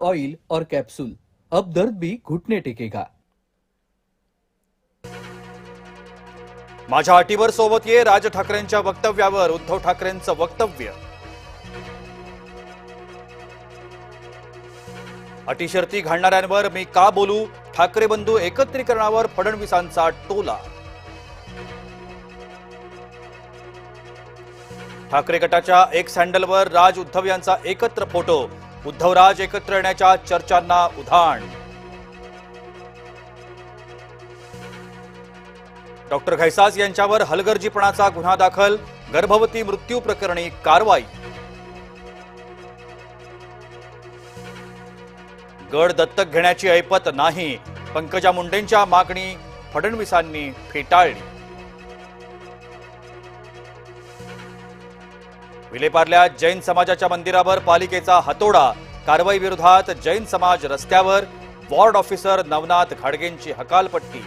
Oil और capsule, अब दर्द भी घुटने टेकेगा। माझ्या अटीवर सोबत ये, राज ठाकरेंच्या वक्तव्यावर उद्धव ठाकरेंचं वक्तव्य। अटी शर्ती घालणाऱ्यांवर मी का बोलू, ठाकरे बंधू एकत्रीकरणावर फडणवीसांचा टोला। ठाकरे गटाच्या एक्स हँडलवर राज उद्धव यांचा एकत्र फोटो, उद्धव राज एकत्र येण्याच्या चर्चांना उधाण। डॉक्टर घैसास यांच्यावर हलगर्जीपणाचा गुन्हा दाखल, गर्भवती मृत्यू प्रकरणी कारवाई। गड दत्तक घेण्याची ऐपत नाही, पंकजा मुंडेंच्या मागणी फडणवीसांनी फेटाळली। विलेपार्ल्यात जैन समाजाच्या मंदिरावर पालिकेचा हातोडा, कारवाई विरोधात जैन समाज रस्त्यावर, वॉर्ड ऑफिसर नवनाथ घाडगेंची हकालपट्टी।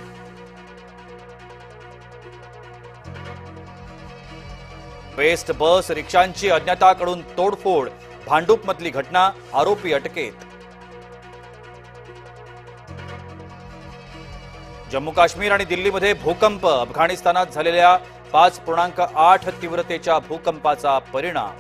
बेस्ट बस रिक्षांची अज्ञाताकडून तोडफोड, भांडूपमधली घटना, आरोपी अटकेत। जम्मू काश्मीर आणि दिल्लीमध्ये भूकंप, अफगाणिस्तानात झालेल्या 5.8 तीव्रतेच्या भूकंपाचा परिणाम।